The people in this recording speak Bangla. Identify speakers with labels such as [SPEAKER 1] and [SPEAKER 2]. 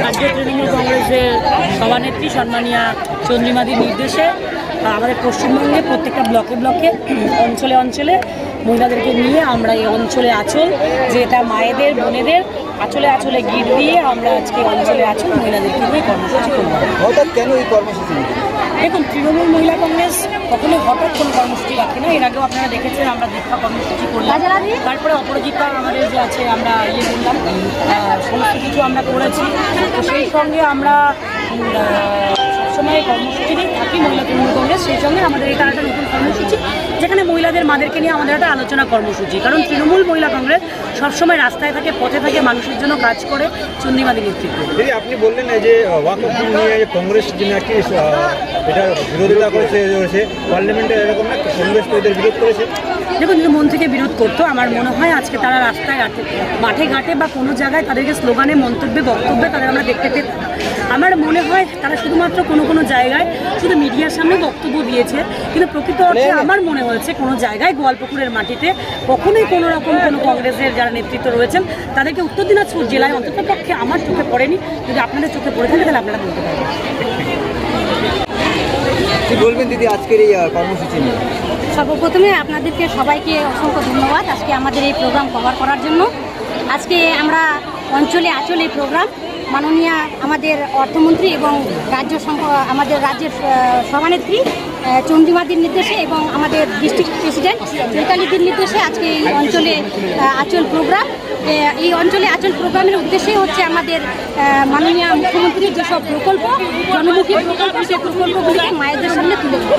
[SPEAKER 1] রাজ্য তৃণমূল কংগ্রেসের সভানেত্রী সম্মানীয়া চন্দ্রিমাদির নির্দেশে আমাদের পশ্চিমবঙ্গে প্রত্যেকটা ব্লকে ব্লকে অঞ্চলে অঞ্চলে মহিলাদেরকে নিয়ে আমরা এই অঞ্চলে আঁচল, যেটা মায়েদের বোনেদের আঁচলে আঁচলে গিট দিয়ে আমরা আজকে অঞ্চলে আঁচল মহিলাদেরকে নিয়ে কর্মসূচি করব।
[SPEAKER 2] হঠাৎ কেন এই কর্মসূচি?
[SPEAKER 1] দেখুন, তৃণমূল মহিলা কংগ্রেস কখনোই হঠাৎ কোনো কর্মসূচি রাখে না। এর আগেও আপনারা দেখেছেন আমরা দীক্ষা কর্মসূচি করলাম, তারপরে অপরাজিতা আমাদের যে আছে আমরা করলাম, সমস্ত কিছু আমরা করেছি। তো সেই সঙ্গে আমরা সবসময় কর্মসূচিতেই থাকি মহিলা তৃণমূল কংগ্রেস। সেই সঙ্গে আমাদের এটা একটা নতুন কর্মসূচি, যেখানে মহিলাদের মাদেরকে নিয়ে আমাদের একটা আলোচনা কর্মসূচি। কারণ তৃণমূল মহিলা কংগ্রেস সবসময় রাস্তায় থাকে, পথে থাকে, মানুষের জন্য কাজ করে চন্দ্রিমাদির নেতৃত্বে।
[SPEAKER 2] আপনি বললেন যে ওয়াকফ নিয়ে কংগ্রেস যে নাকি এটা বিরোধিতা করেছে, পার্লামেন্টে এরকম না, কংগ্রেস তো এদের বিরোধ করেছে।
[SPEAKER 1] দেখুন, যদি মন থেকে বিরোধ করতো, আমার মনে হয় আজকে তারা রাস্তায় ঘাটে, মাঠে ঘাটে বা কোনো জায়গায় তাদেরকে স্লোগানে, মন্তব্যে, বক্তব্যে তাদের আমরা দেখতে পেতাম। আমার মনে হয় তারা শুধুমাত্র কোনো কোনো জায়গায় শুধু মিডিয়ার সামনে বক্তব্য দিয়েছে, কিন্তু প্রকৃত অর্থে আমার মনে হয়েছে কোনো জায়গায় গোয়ালপুকুরের মাটিতে কখনোই কোনো রকম কোনো কংগ্রেসের যারা নেতৃত্ব রয়েছেন তাদেরকে উত্তর দিনাজপুর জেলায় অন্তত পক্ষে আমার চোখে পড়েনি। যদি আপনাদের চোখে পড়ে থাকে তাহলে আপনারা বলতে পারবেন।
[SPEAKER 2] কি বলবেন দিদি আজকের এই কর্মসূচি নিয়ে?
[SPEAKER 3] সর্বপ্রথমে আপনাদেরকে সবাইকে অসংখ্য ধন্যবাদ আজকে আমাদের এই প্রোগ্রাম কভার করার জন্য। আজকে আমরা অঞ্চলে আঁচলে এই প্রোগ্রাম মাননীয়া আমাদের অর্থমন্ত্রী এবং আমাদের রাজ্যের সভানেত্রী চন্দ্রিমাদির নির্দেশে এবং আমাদের ডিস্ট্রিক্ট প্রেসিডেন্ট চৈতালিদির নির্দেশে আজকে এই অঞ্চলে আঁচল প্রোগ্রাম, এই অঞ্চলে আঁচল প্রোগ্রামের উদ্দেশ্যে হচ্ছে আমাদের মাননীয় মুখ্যমন্ত্রীর যেসব প্রকল্প, জনমুখী প্রকল্প, সেই প্রকল্পগুলিকে মায়েদের সামনে তুলে ধরা।